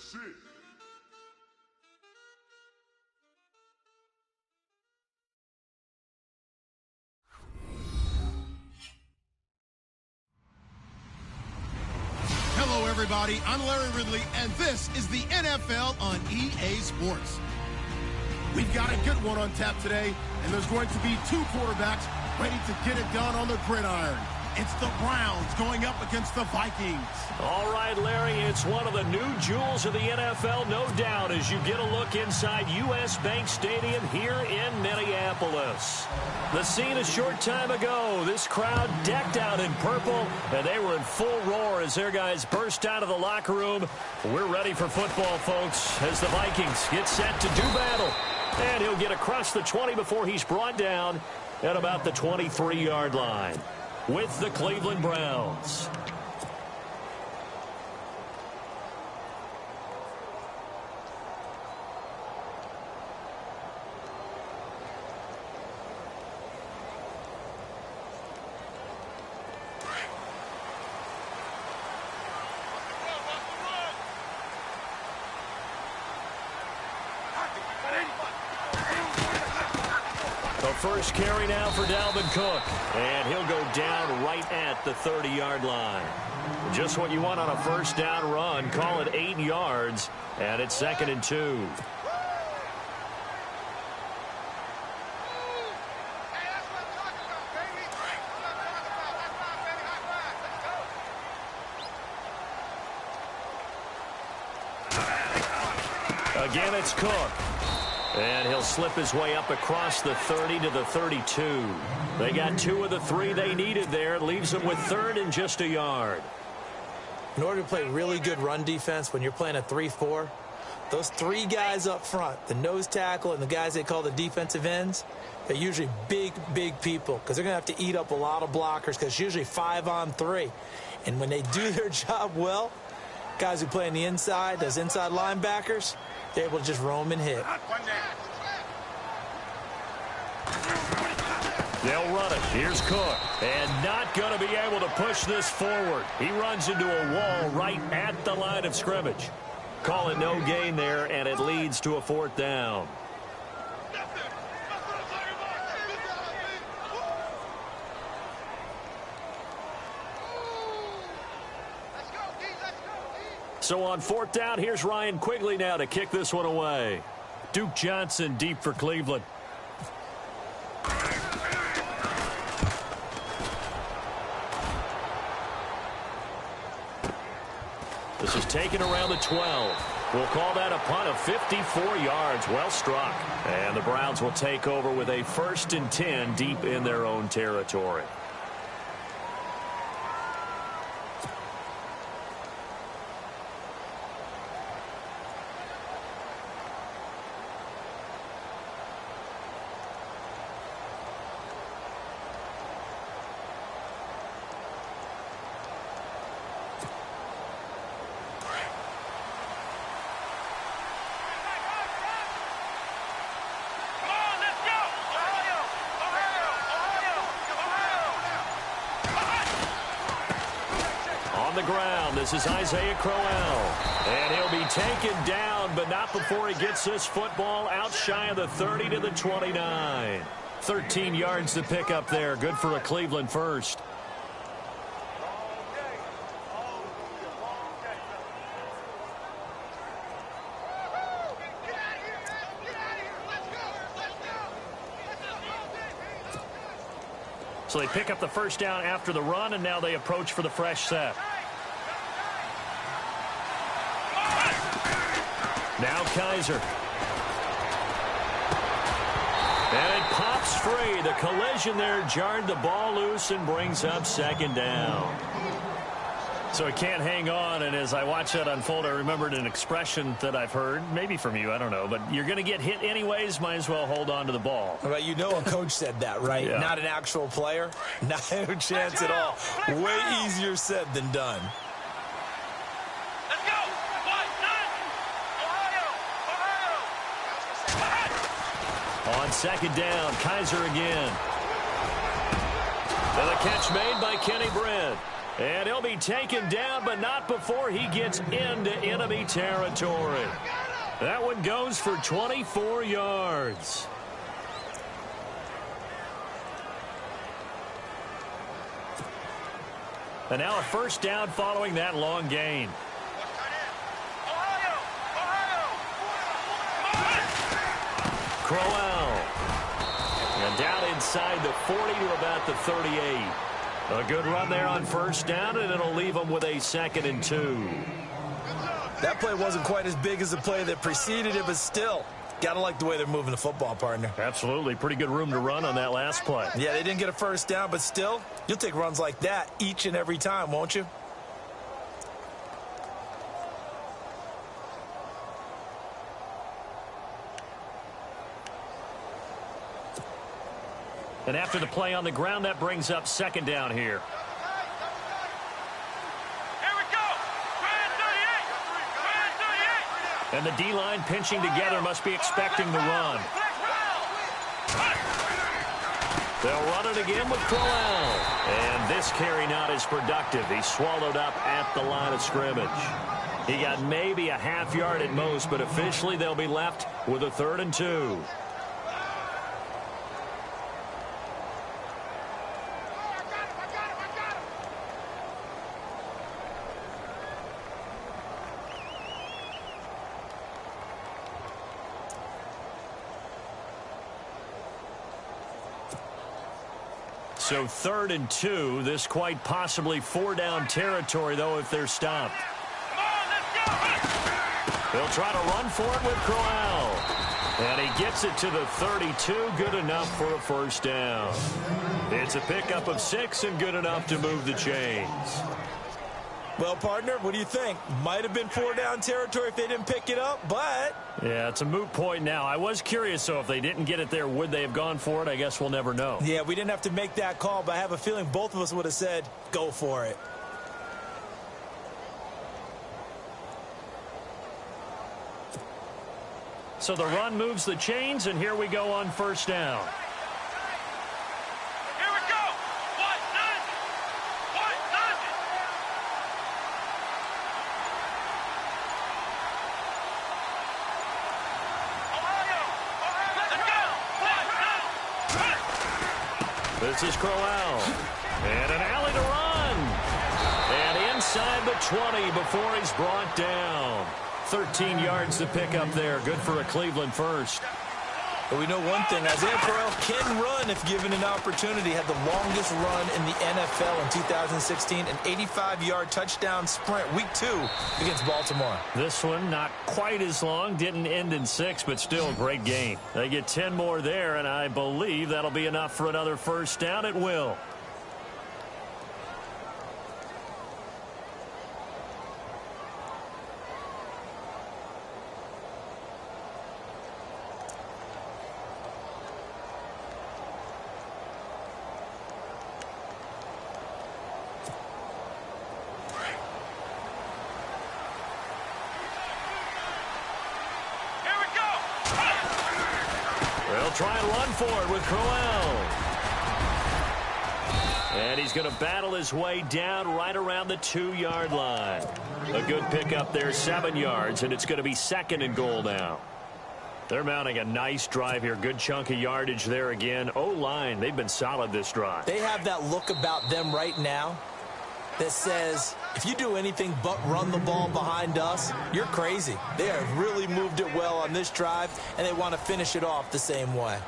That's it. Hello, everybody. I'm Larry Ridley, and this is the NFL on EA Sports. We've got a good one on tap today, and there's going to be two quarterbacks ready to get it done on the gridiron. It's the Browns going up against the Vikings. All right, Larry, it's one of the new jewels of the NFL, no doubt, as you get a look inside U.S. Bank Stadium here in Minneapolis. The scene a short time ago, this crowd decked out in purple, and they were in full roar as their guys burst out of the locker room. We're ready for football, folks, as the Vikings get set to do battle. And he'll get across the 20 before he's brought down at about the 23-yard line with the Cleveland Browns. The first carry now for Dalvin Cook, and he'll go down right at the 30-yard line. Just what you want on a first down run. Call it 8 yards, and it's 2nd and 2. Again, it's Cook. And he'll slip his way up across the 30 to the 32. They got 2 of the 3 they needed there. It leaves them with 3rd and just a yard. In order to play really good run defense when you're playing a 3-4, those 3 guys up front, the nose tackle and the guys they call the defensive ends, they're usually big, big people because they're going to have to eat up a lot of blockers because it's usually 5 on 3. And when they do their job well, guys who play on the inside, those inside linebackers, they're able to just roam and hit. They'll run it. Here's Cook. And not going to be able to push this forward. He runs into a wall right at the line of scrimmage. Call it no gain there, and it leads to a 4th down. So on 4th down, here's Ryan Quigley now to kick this one away. Duke Johnson deep for Cleveland. This is taken around the 12. We'll call that a punt of 54 yards. Well struck. And the Browns will take over with a 1st and 10 deep in their own territory. This is Isaiah Crowell, and he'll be taken down, but not before he gets this football out shy of the 30 to the 29. 13 yards to pick up there. Good for a Cleveland first. So they pick up the first down after the run, and now they approach for the fresh set. Now Kaiser. And it pops free. The collision there jarred the ball loose and brings up 2nd down. So he can't hang on, and as I watch that unfold, I remembered an expression that I've heard, maybe from you, I don't know, but you're going to get hit anyways, might as well hold on to the ball. Well, you know a coach said that, right? Yeah. Not an actual player. Not a chance at all. Way easier said than done. On 2nd down, Kaiser again. And the catch made by Kenny Britt. And he'll be taken down, but not before he gets into enemy territory. That one goes for 24 yards. And now a first down following that long gain. Crowell. And down inside the 40 to about the 38. A good run there on first down, and it'll leave them with a 2nd and 2. That play wasn't quite as big as the play that preceded it, but still, got to like the way they're moving the football, partner. Absolutely. Pretty good room to run on that last play. Yeah, they didn't get a first down, but still, you'll take runs like that each and every time, won't you? And after the play on the ground, that brings up 2nd down here. And the D-line pinching together must be expecting the run. They'll run it again with Crowell. And this carry not as productive. He's swallowed up at the line of scrimmage. He got maybe a half yard at most, but officially they'll be left with a 3rd and 2. So 3rd and 2. This quite possibly 4-down territory, though, if they're stopped. They'll try to run for it with Crowell. And he gets it to the 32. Good enough for a first down. It's a pickup of 6 and good enough to move the chains. Well, partner, what do you think? Might have been 4-down territory if they didn't pick it up, but... Yeah, it's a moot point now. I was curious, so if they didn't get it there, would they have gone for it? I guess we'll never know. Yeah, we didn't have to make that call, but I have a feeling both of us would have said, go for it. So the run moves the chains, and here we go on first down. This is Crowell. And an alley to run. And inside the 20 before he's brought down. 13 yards to pick up there. Good for a Cleveland first. But we know one thing. Isaiah Crowell can run if given an opportunity. Had the longest run in the NFL in 2016. An 85-yard touchdown sprint week 2 against Baltimore. This one not quite as long. Didn't end in 6, but still a great gain. They get 10 more there, and I believe that'll be enough for another first down. It will. They'll try and run for it with Crowell. And he's going to battle his way down right around the 2-yard line. A good pickup there, 7 yards, and it's going to be 2nd and goal now. They're mounting a nice drive here. Good chunk of yardage there again. O-line, they've been solid this drive. They have that look about them right now that says, if you do anything but run the ball behind us, you're crazy. They have really moved it well on this drive, and they want to finish it off the same way.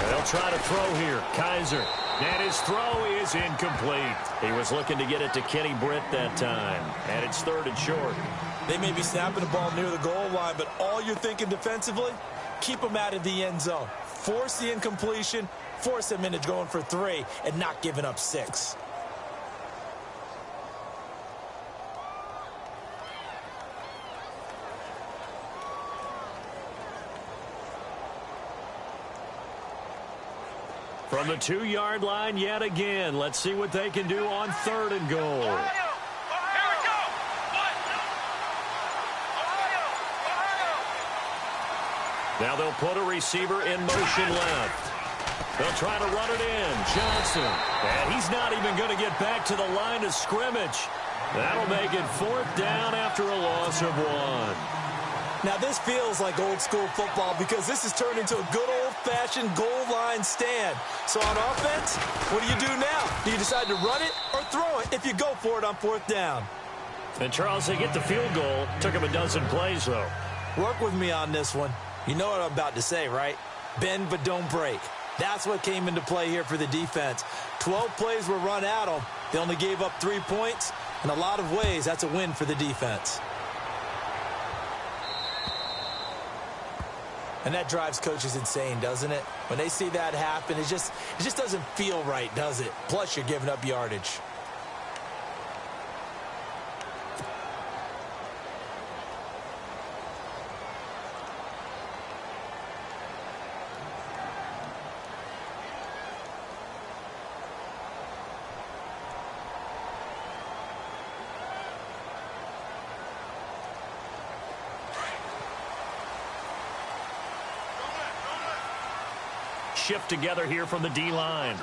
They'll try to throw here. Kaiser. And his throw is incomplete. He was looking to get it to Kenny Britt that time. And it's 3rd and short. They may be snapping the ball near the goal line, but all you're thinking defensively, keep them out of the end zone. Force the incompletion, force them into going for 3, and not giving up 6. From the 2-yard line yet again. Let's see what they can do on 3rd and goal. Now they'll put a receiver in motion left. They'll try to run it in. Johnson. And he's not even going to get back to the line of scrimmage. That'll make it 4th down after a loss of 1. Now this feels like old school football because this has turned into a good old-fashioned goal line stand. So on offense, what do you do now? Do you decide to run it or throw it if you go for it on 4th down? And Charles, they get the field goal. Took him a dozen plays, though. Work with me on this one. You know what I'm about to say, right? Bend but don't break. That's what came into play here for the defense. 12 plays were run at them. They only gave up 3 points. In a lot of ways, that's a win for the defense. And that drives coaches insane, doesn't it? When they see that happen, it just doesn't feel right, does it? Plus, you're giving up yardage. Shift together here from the D-line.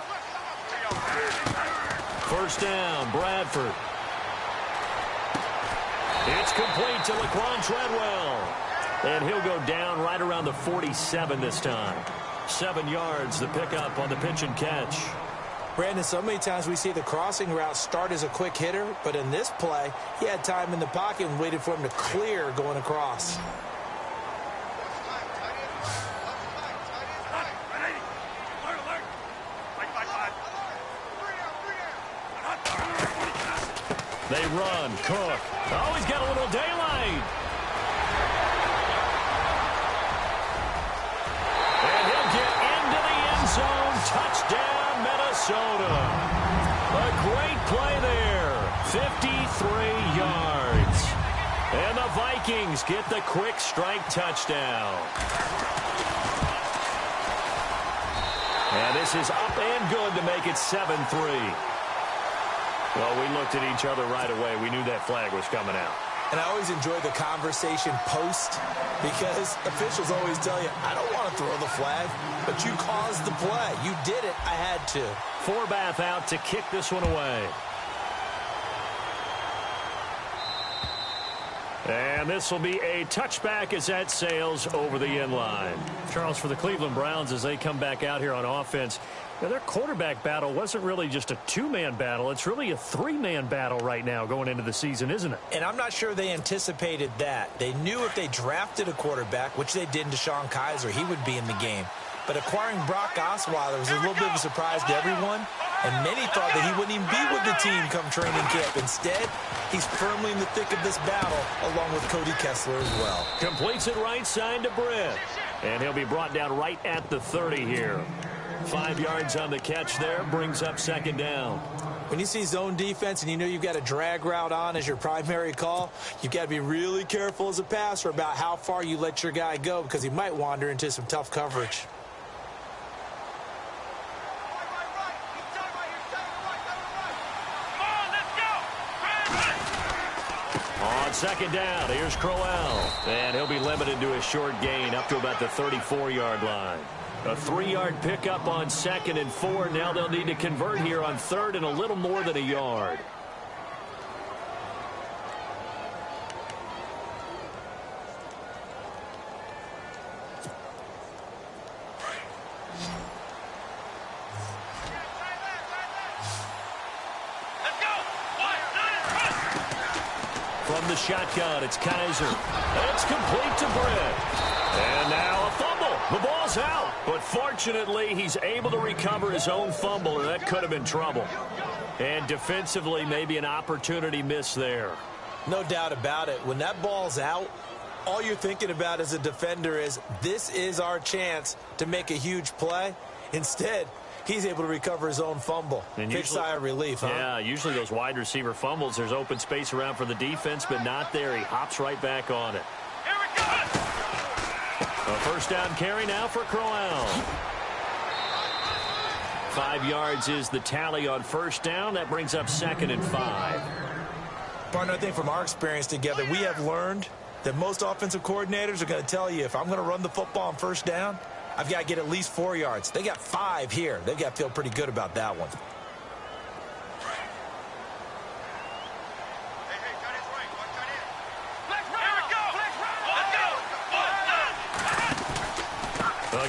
1st down, Bradford. It's complete to Laquan Treadwell. And he'll go down right around the 47 this time. 7 yards, the pickup on the pitch and catch. Brandon, so many times we see the crossing route start as a quick hitter, but in this play, he had time in the pocket and waited for him to clear going across. They run. Cook. Oh, he's got a little daylight. And he'll get into the end zone. Touchdown, Minnesota. A great play there. 53 yards. And the Vikings get the quick strike touchdown. And this is up and good to make it 7-3. Well, we looked at each other right away. We knew that flag was coming out. And I always enjoy the conversation post because officials always tell you, I don't want to throw the flag, but you caused the play. You did it. I had to. Forbath out to kick this one away. And this will be a touchback as that sails over the end line. Charles, for the Cleveland Browns, as they come back out here on offense, their quarterback battle wasn't really just a 2-man battle. It's really a 3-man battle right now going into the season, isn't it? And I'm not sure they anticipated that. They knew if they drafted a quarterback, which they did in Deshaun Kaiser, he would be in the game. But acquiring Brock Osweiler was a little bit of a surprise to everyone, and many thought that he wouldn't even be with the team come training camp. Instead, he's firmly in the thick of this battle, along with Cody Kessler as well. Completes it right side to Britt, and he'll be brought down right at the 30 here. 5 yards on the catch there, brings up 2nd down. When you see zone defense and you know you've got a drag route on as your primary call, you've got to be really careful as a passer about how far you let your guy go because he might wander into some tough coverage. On 2nd down, here's Crowell. And he'll be limited to a short gain up to about the 34-yard line. A 3-yard pickup on 2nd and 4. Now they'll need to convert here on 3rd and a little more than a yard. From the shotgun, it's Kaiser. It's complete to Britt. And now a fumble. The ball's out. But fortunately, he's able to recover his own fumble, and that could have been trouble. And defensively, maybe an opportunity missed there. No doubt about it. When that ball's out, all you're thinking about as a defender is, this is our chance to make a huge play. Instead, he's able to recover his own fumble. Big sigh of relief, huh? Yeah, usually those wide receiver fumbles, there's open space around for the defense, but not there. He hops right back on it. Here we go! A 1st down carry now for Crowell. 5 yards is the tally on first down. That brings up 2nd and 5. Partner, I think from our experience together, we have learned that most offensive coordinators are going to tell you, if I'm going to run the football on first down, I've got to get at least 4 yards. They got 5 here. They've got to feel pretty good about that one.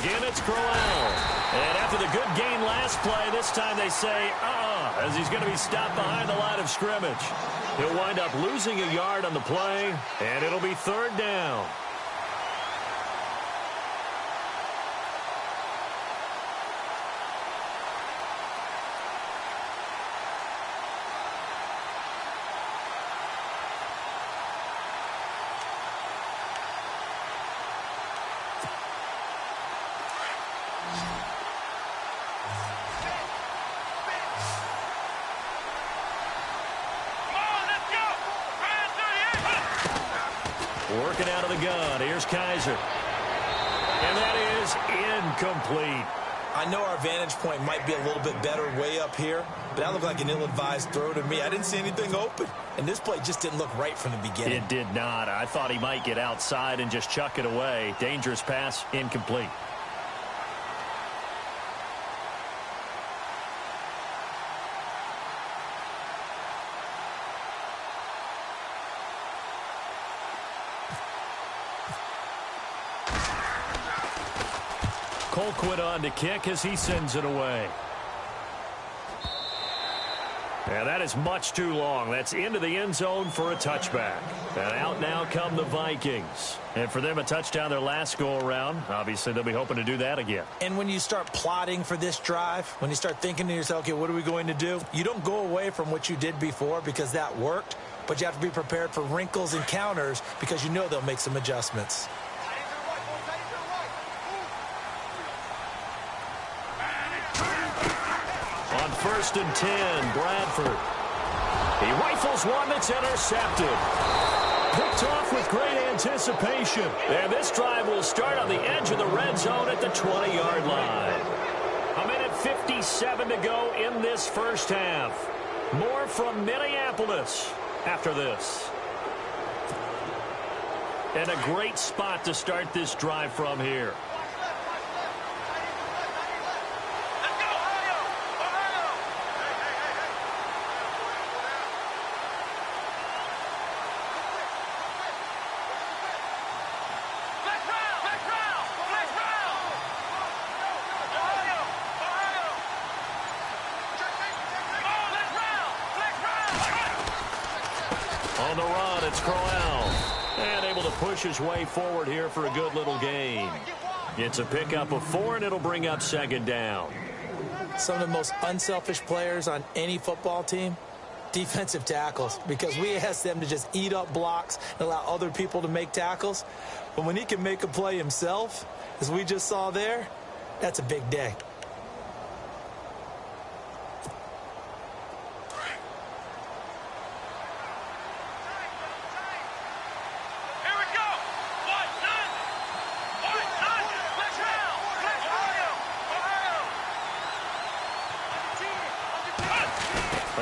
Again, it's Crowell. And after the good gain last play, this time they say, as he's going to be stopped behind the line of scrimmage. He'll wind up losing a yard on the play, and it'll be 3rd down. Working out of the gun. Here's Kaiser. And that is incomplete. I know our vantage point might be a little bit better way up here, but that looked like an ill-advised throw to me. I didn't see anything open, and this play just didn't look right from the beginning. It did not. I thought he might get outside and just chuck it away. Dangerous pass, incomplete. Colquitt on to kick as he sends it away. And that is much too long. That's into the end zone for a touchback. And out now come the Vikings. And for them, a touchdown their last go-around. Obviously, they'll be hoping to do that again. And when you start plotting for this drive, when you start thinking to yourself, okay, what are we going to do? You don't go away from what you did before because that worked, but you have to be prepared for wrinkles and counters because you know they'll make some adjustments. On 1st and 10, Bradford. He rifles one that's intercepted. Picked off with great anticipation. And this drive will start on the edge of the red zone at the 20-yard line. 1:57 to go in this first half. More from Minneapolis after this. And a great spot to start this drive from here. On the run, it's Crowell. And able to push his way forward here for a good little gain. It's a pickup of 4, and it'll bring up 2nd down. Some of the most unselfish players on any football team, defensive tackles, because we ask them to just eat up blocks and allow other people to make tackles. But when he can make a play himself, as we just saw there, that's a big day.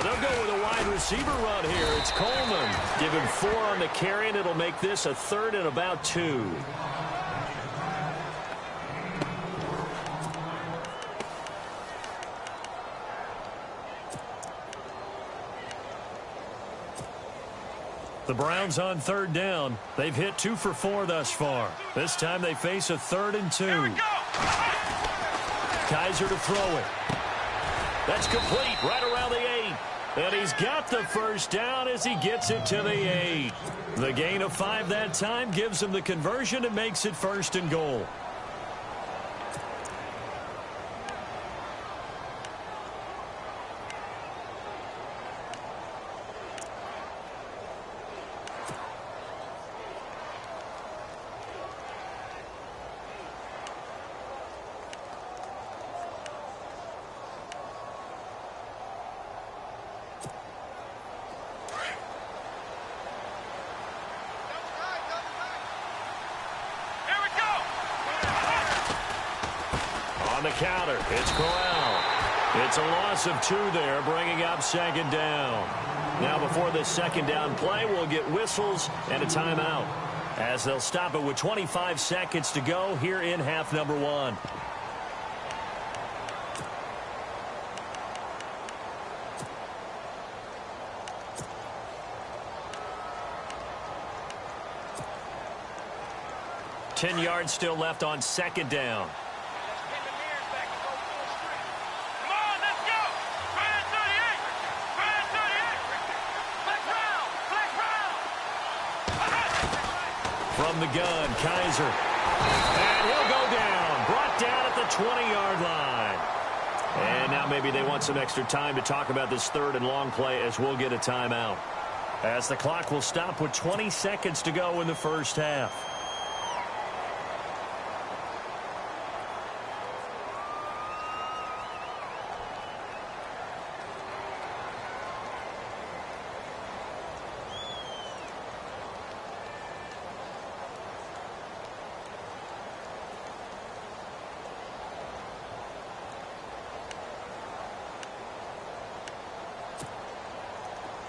They'll go with a wide receiver run here. It's Coleman. Give him 4 on the carry, and it'll make this a 3rd and about 2. The Browns on 3rd down. They've hit 2 for 4 thus far. This time they face a 3rd and 2. Kaiser to throw it. That's complete right around the 8. And he's got the first down as he gets it to the 8. The gain of 5 that time gives him the conversion and makes it 1st and goal. The counter. It's Crowell. It's a loss of 2 there, bringing up second down. Now before this second down play, we'll get whistles and a timeout, as they'll stop it with 25 seconds to go here in half number 1. Ten yards still left on second down. From the gun, Kaiser. And he'll go down. Brought down at the 20-yard line. And now maybe they want some extra time to talk about this third and long play, as we'll get a timeout, as the clock will stop with 20 seconds to go in the first half.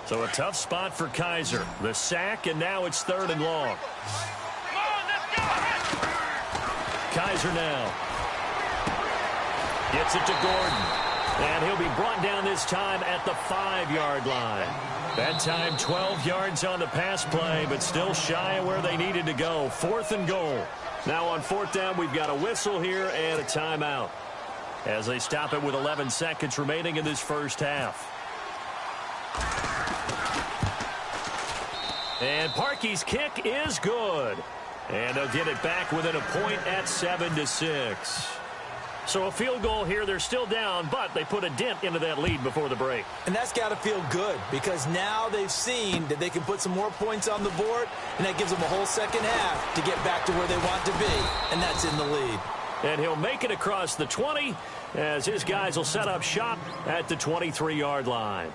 So a tough spot for Kaiser. The sack, and now it's third and long. Kaiser now gets it to Gordon. And he'll be brought down this time at the 5-yard line. That time 12 yards on the pass play, but still shy of where they needed to go. 4th and goal. Now on 4th down, we've got a whistle here and a timeout, as they stop it with 11 seconds remaining in this first half. And Parkey's kick is good. And they'll get it back within a point at 7-6. So a field goal here. They're still down, but they put a dent into that lead before the break. And that's got to feel good, because now they've seen that they can put some more points on the board, and that gives them a whole second half to get back to where they want to be, and that's in the lead. And he'll make it across the 20, as his guys will set up shop at the 23-yard line.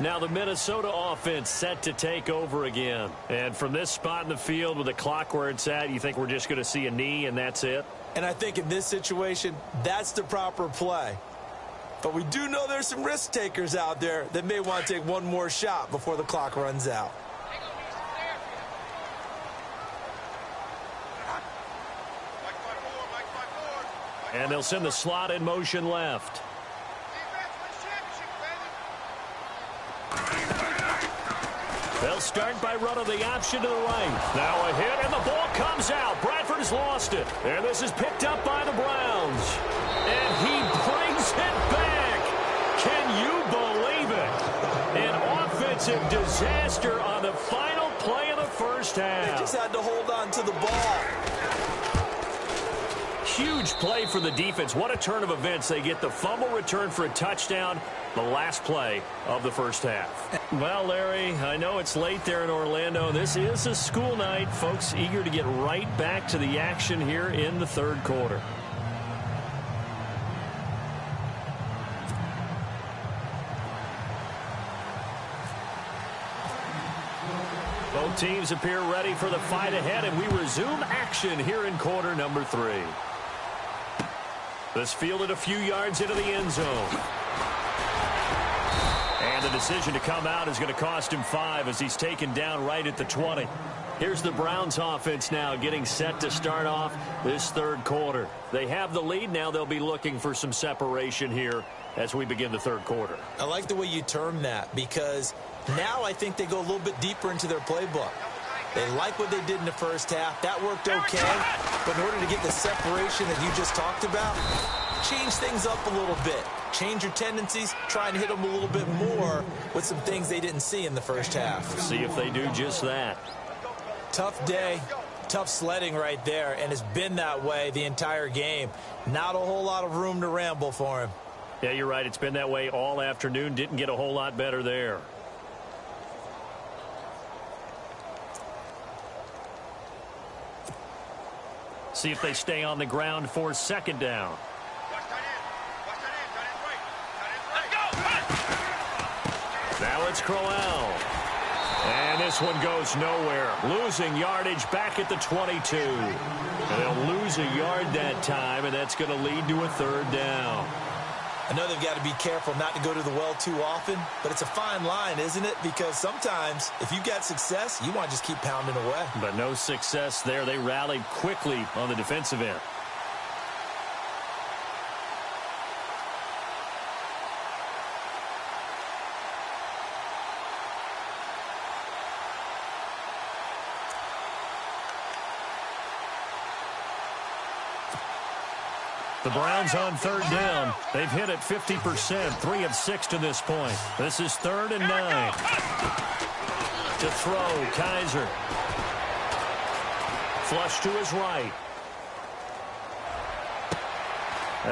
Now the Minnesota offense set to take over again. And from this spot in the field with the clock where it's at, you think we're just going to see a knee and that's it? And I think in this situation, that's the proper play. But we do know there's some risk takers out there that may want to take one more shot before the clock runs out. And they'll send the slot in motion left. They'll start by running the option to the right. Now a hit, and the ball comes out. Bradford has lost it. And this is picked up by the Browns. And he brings it back. Can you believe it? An offensive disaster on the final play of the first half. They just had to hold on to the ball. Huge play for the defense. What a turn of events. They get the fumble return for a touchdown, the last play of the first half. Well, Larry, I know it's late there in Orlando. This is a school night. Folks eager to get right back to the action here in the third quarter. Both teams appear ready for the fight ahead, and we resume action here in quarter number 3. This fielded a few yards into the end zone. And the decision to come out is going to cost him 5 as he's taken down right at the 20. Here's the Browns offense now getting set to start off this third quarter. They have the lead. Now they'll be looking for some separation here as we begin the third quarter. I like the way you term that, because now I think they go a little bit deeper into their playbook. They like what they did in the first half. That worked okay. But in order to get the separation that you just talked about, change things up a little bit. Change your tendencies. Try and hit them a little bit more with some things they didn't see in the first half. See if they do just that. Tough day. Tough sledding right there. And it's been that way the entire game. Not a whole lot of room to ramble for him. Yeah, you're right. It's been that way all afternoon. Didn't get a whole lot better there. See if they stay on the ground for second down. Now it's Crowell. And this one goes nowhere. Losing yardage back at the 22. And they'll lose a yard that time, and that's going to lead to a third down. I know they've got to be careful not to go to the well too often, but it's a fine line, isn't it? Because sometimes if you've got success, you want to just keep pounding away. But no success there. They rallied quickly on the defensive end. The Browns on third down. They've hit it 50%, 3 of 6 to this point. This is 3rd and 9. To throw, Kaiser. Flush to his right.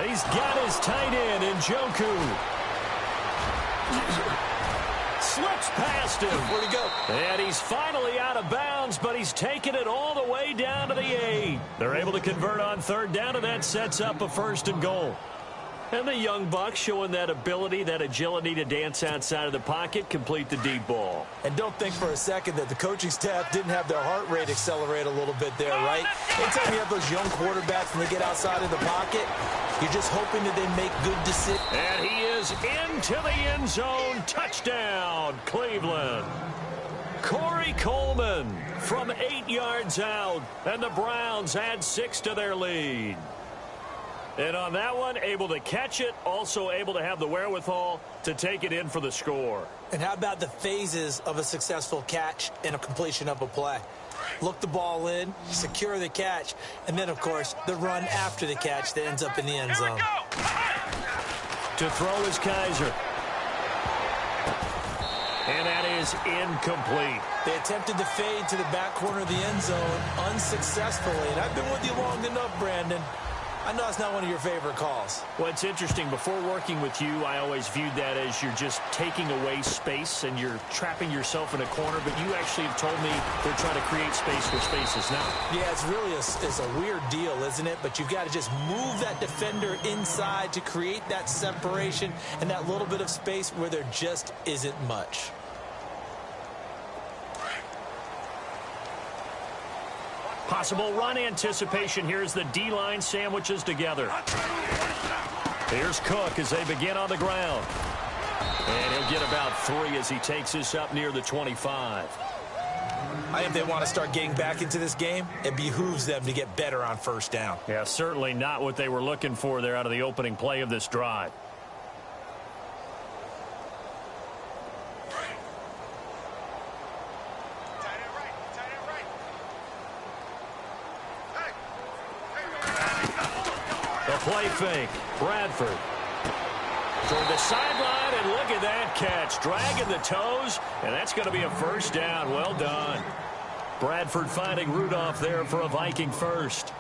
He's got his tight end, Njoku. Slips past him. Where'd he go? And he's finally out of bounds, but he's taken it all the way down to the 8. They're able to convert on third down, and that sets up a 1st and goal. And the young buck showing that ability, that agility to dance outside of the pocket, complete the deep ball. And don't think for a second that the coaching staff didn't have their heart rate accelerate a little bit there, right? Anytime you have those young quarterbacks and they get outside of the pocket, you're just hoping that they make good decisions. And he is into the end zone. Touchdown, Cleveland. Corey Coleman from 8 yards out, and the Browns add 6 to their lead. And on that one, able to catch it, also able to have the wherewithal to take it in for the score. And how about the phases of a successful catch and a completion of a play? Look the ball in, secure the catch, and then, of course, the run after the catch that ends up in the end zone. To throw is Kaiser. And that is incomplete. They attempted to fade to the back corner of the end zone unsuccessfully. And I've been with you long enough, Brandon. I know it's not one of your favorite calls. Well, it's interesting. Before working with you, I always viewed that as you're just taking away space and you're trapping yourself in a corner. But you actually have told me they're trying to create space where space is not. Yeah, it's really a weird deal, isn't it? But you've got to just move that defender inside to create that separation and that little bit of space where there just isn't much. Possible run anticipation. Here's the D-line sandwiches together. Here's Cook as they begin on the ground. And he'll get about 3 as he takes this up near the 25. I think they want to start getting back into this game. It behooves them to get better on first down. Yeah, certainly not what they were looking for there out of the opening play of this drive. Play fake. Bradford toward the sideline, and look at that catch. Dragging the toes, and that's going to be a first down. Well done. Bradford finding Rudolph there for a Viking first.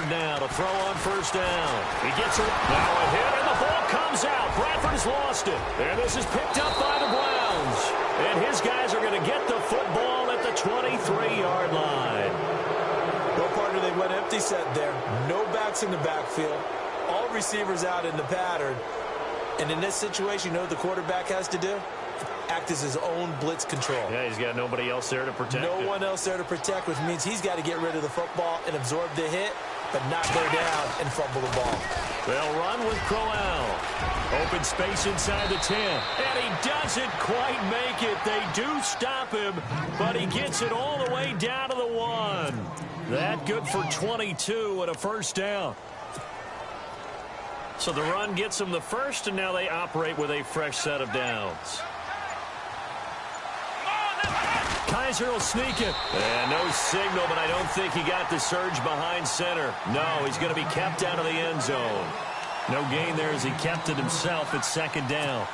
Now to throw on first down. He gets it. Now a hit, and the ball comes out. Bradford has lost it. And this is picked up by the Browns. And his guys are going to get the football at the 23-yard line. Well, partner, they went empty set there. No backs in the backfield. All receivers out in the pattern. And in this situation, you know what the quarterback has to do? Act as his own blitz control. Yeah, he's got nobody else there to protect No one else there to protect, which means he's got to get rid of the football and absorb the hit, but not go down and fumble the ball. They'll run with Crowell. Open space inside the 10. And he doesn't quite make it. They do stop him, but he gets it all the way down to the 1. That good for 22 and a first down. So the run gets them the first, and now they operate with a fresh set of downs. Kaiser will sneak it. And no signal, but I don't think he got the surge behind center. No, he's going to be kept out of the end zone. No gain there as he kept it himself at second down.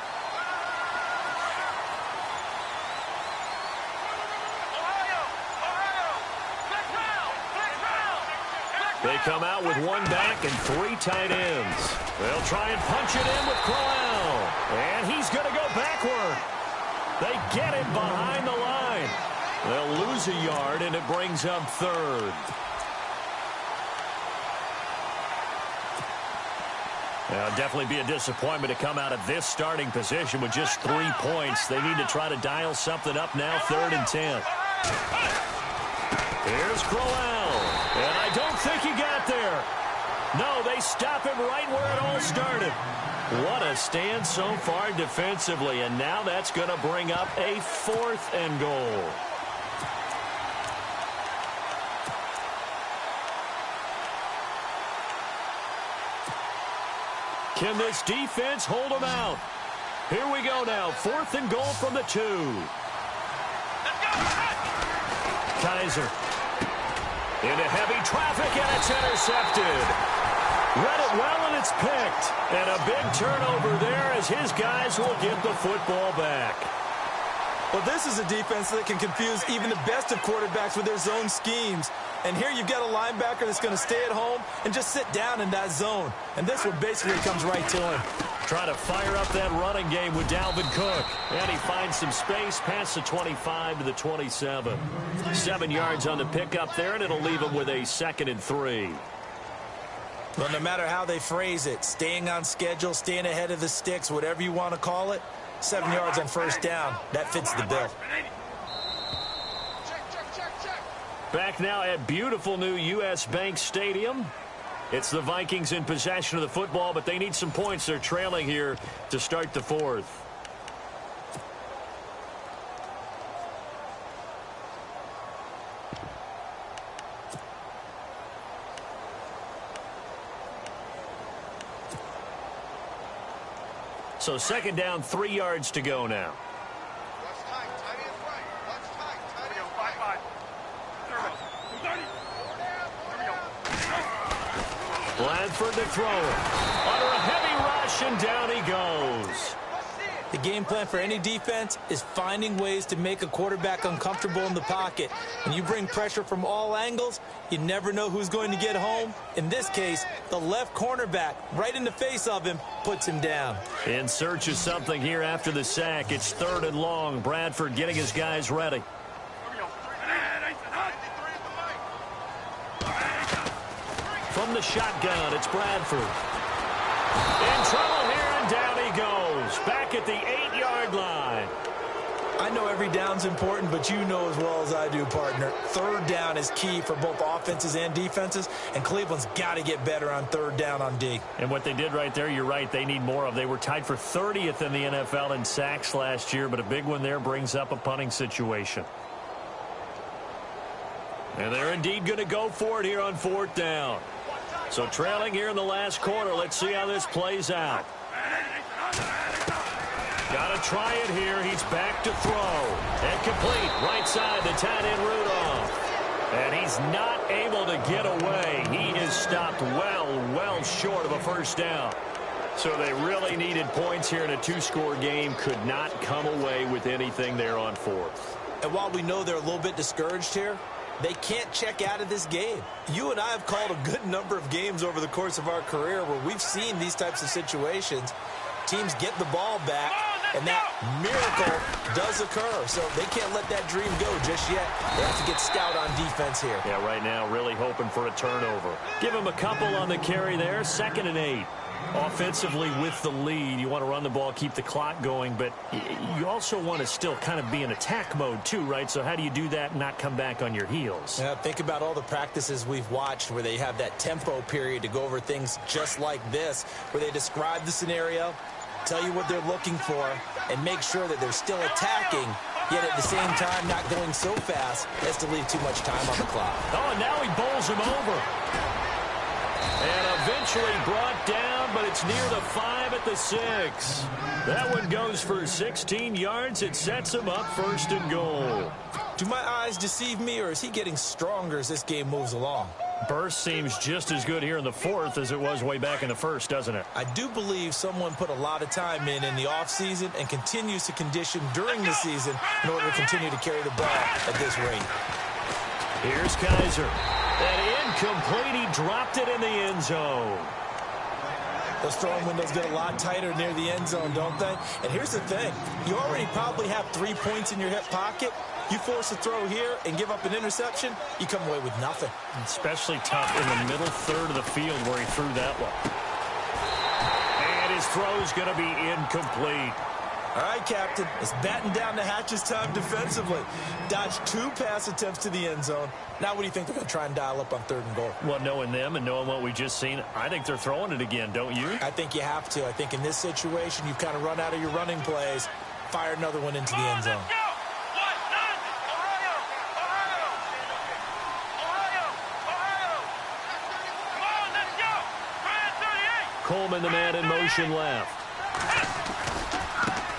They come out with 1 back and 3 tight ends. They'll try and punch it in with Crowell. And he's going to go backward. They get him behind the line. They'll lose a yard, and it brings up 3rd. Definitely be a disappointment to come out of this starting position with just 3 points. They need to try to dial something up now, 3rd and 10. Here's Crowell, and I don't think he got there. No, they stop him right where it all started. What a stand so far defensively, and now that's going to bring up a 4th and goal. Can this defense hold them out? Here we go now. 4th and goal from the 2. Kaiser. Into heavy traffic, and it's intercepted. Read it well, and it's picked. And a big turnover there as his guys will get the football back. Well, this is a defense that can confuse even the best of quarterbacks with their zone schemes. And here you've got a linebacker that's going to stay at home and just sit down in that zone. And this one basically comes right to him. Trying to fire up that running game with Dalvin Cook. And he finds some space past the 25 to the 27. 7 yards on the pickup there, and it'll leave him with a 2nd and 3. Well, no matter how they phrase it, staying on schedule, staying ahead of the sticks, whatever you want to call it, 7 yards on 1st down, that fits the bill. Back now at beautiful new U.S. Bank Stadium. It's the Vikings in possession of the football, but they need some points. They're trailing here to start the 4th. So 2nd down, 3 yards to go now. Bradford to throw it. Under a heavy rush, and down he goes. The game plan for any defense is finding ways to make a quarterback uncomfortable in the pocket. When you bring pressure from all angles, you never know who's going to get home. In this case, the left cornerback, right in the face of him, puts him down. In search of something here after the sack. It's 3rd and long. Bradford getting his guys ready. From the shotgun, it's Bradford. In trouble here, and down he goes. Back at the 8-yard line. I know every down's important, but you know as well as I do, partner. 3rd down is key for both offenses and defenses, and Cleveland's got to get better on 3rd down on D. And what they did right there, you're right, they need more of. They were tied for 30th in the NFL in sacks last year, but a big one there brings up a punting situation. And they're indeed going to go for it here on 4th down. So trailing here in the last quarter. Let's see how this plays out. Got to try it here. He's back to throw. And complete. Right side, the tight end Rudolph. And he's not able to get away. He is stopped well short of a 1st down. So they really needed points here in a 2-score game. Could not come away with anything there on 4th. And while we know they're a little bit discouraged here, they can't check out of this game. You and I have called a good number of games over the course of our career where we've seen these types of situations. Teams get the ball back, and that miracle does occur. So they can't let that dream go just yet. They have to get stout on defense here. Yeah, right now really hoping for a turnover. Give him a couple on the carry there. 2nd and 8. Offensively with the lead, you want to run the ball, keep the clock going, but you also want to still kind of be in attack mode too, right? So how do you do that and not come back on your heels? Yeah, think about all the practices we've watched where they have that tempo period to go over things just like this, where they describe the scenario, tell you what they're looking for, and make sure that they're still attacking, yet at the same time not going so fast as to leave too much time on the clock. Oh, and now he bowls him over. And eventually brought down, but it's near the 5 at the 6. That one goes for 16 yards. It sets him up 1st and goal. Do my eyes deceive me, or is he getting stronger as this game moves along? Burst seems just as good here in the 4th as it was way back in the 1st, doesn't it? I do believe someone put a lot of time in the offseason and continues to condition during the season in order to continue to carry the ball at this rate. Here's Kaiser. And incomplete. He dropped it in the end zone. Those throwing windows get a lot tighter near the end zone, don't they? And here's the thing. You already probably have 3 points in your hip pocket. You force a throw here and give up an interception, you come away with nothing. Especially tough in the middle 3rd of the field where he threw that one. his throw's going to be incomplete. All right, Captain. It's batten down the hatches time defensively. Dodged 2 pass attempts to the end zone. Now what do you think they're going to try and dial up on 3rd and goal? Well, knowing them and knowing what we just seen, I think they're throwing it again, don't you? I think you have to. I think in this situation, you've kind of run out of your running plays. Fire another one into the end zone. Coleman, the man in motion left.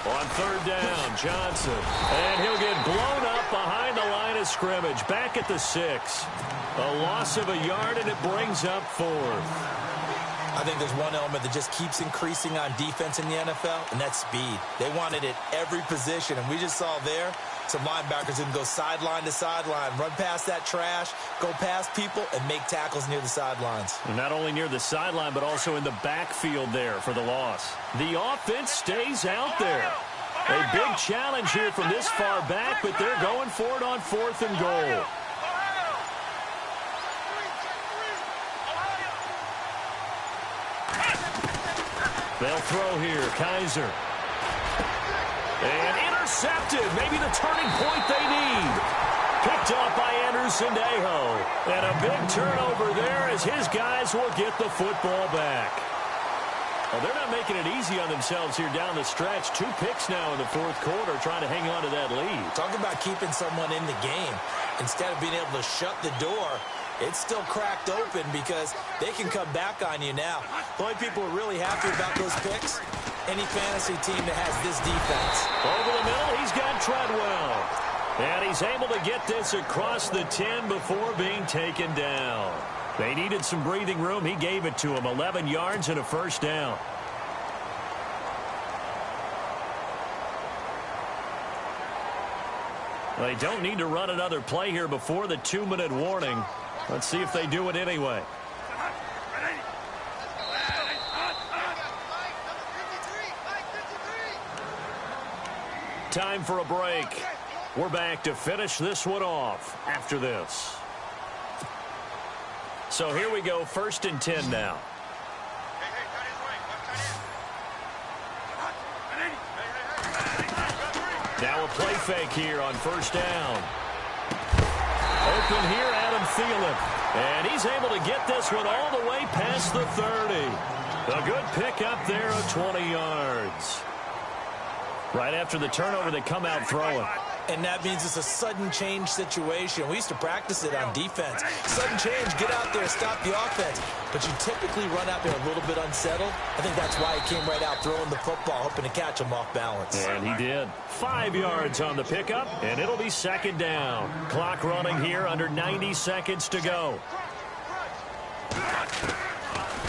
On 3rd down, Johnson. And he'll get blown up behind the line of scrimmage. Back at the 6. A loss of a yard, and it brings up 4th. I think there's one element that just keeps increasing on defense in the NFL, and that's speed. They want it at every position, and we just saw there some linebackers who can go sideline to sideline, run past that trash, go past people, and make tackles near the sidelines. And not only near the sideline, but also in the backfield there for the loss. The offense stays out there. A big challenge here from this far back, but they're going for it on 4th and goal. They'll throw here. Kaiser. And intercepted. Maybe the turning point they need. Picked off by Anderson-Dejo. And a big turnover there as his guys will get the football back. Well, they're not making it easy on themselves here down the stretch. 2 picks now in the 4th quarter trying to hang on to that lead. Talk about keeping someone in the game. Instead of being able to shut the door, it's still cracked open because they can come back on you now. The only people who are really happy about those picks, any fantasy team that has this defense. Over the middle, he's got Treadwell. And he's able to get this across the 10 before being taken down. They needed some breathing room. He gave it to him. 11 yards and a 1st down. They don't need to run another play here before the 2-minute warning. Let's see if they do it anyway. Time for a break. We're back to finish this one off after this. So here we go, 1st and 10 now. Now a play fake here on 1st down. Open here, Adam Thielen. And he's able to get this one all the way past the 30. A good pick up there of 20 yards. Right after the turnover, they come out throwing. And that means it's a sudden change situation. We used to practice it on defense. Sudden change, get out there, stop the offense. But you typically run out there a little bit unsettled. I think that's why he came right out throwing the football, hoping to catch him off balance. And he did. 5 yards on the pickup, and it'll be 2nd down. Clock running here, under 90 seconds to go.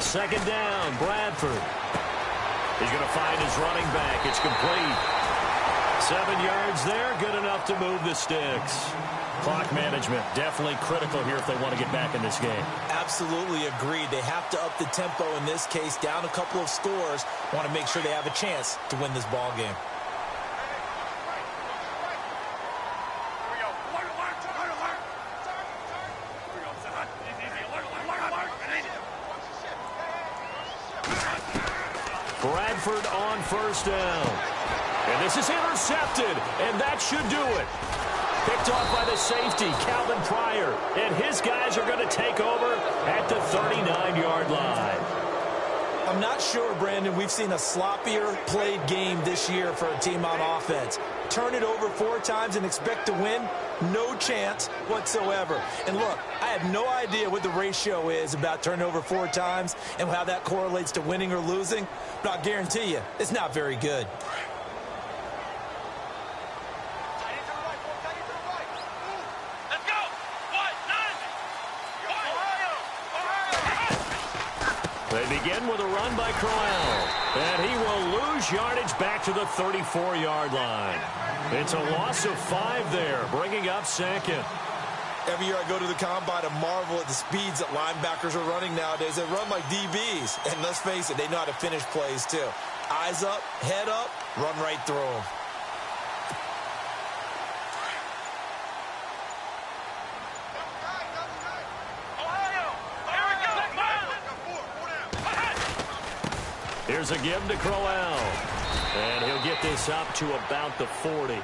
2nd down, Bradford. He's going to find his running back. It's complete. 7 yards there, good enough to move the sticks. Clock management, definitely critical here if they want to get back in this game. Absolutely agreed. They have to up the tempo in this case, down a couple of scores. Want to make sure they have a chance to win this ball game. Bradford on 1st down. And this is intercepted, and that should do it. Picked off by the safety, Calvin Pryor. And his guys are going to take over at the 39-yard line. I'm not sure, Brandon, we've seen a sloppier played game this year for a team on offense. Turn it over 4 times and expect to win? No chance whatsoever. And look, I have no idea what the ratio is about turning over 4 times and how that correlates to winning or losing, but I'll guarantee you it's not very good. They begin with a run by Crowell. And he will lose yardage back to the 34-yard line. It's a loss of 5 there, bringing up 2nd. Every year I go to the combine and marvel at the speeds that linebackers are running nowadays. They run like DBs. And let's face it, they know how to finish plays too. Eyes up, head up, run right through them. Here's a give to Crowell. And he'll get this up to about the 40.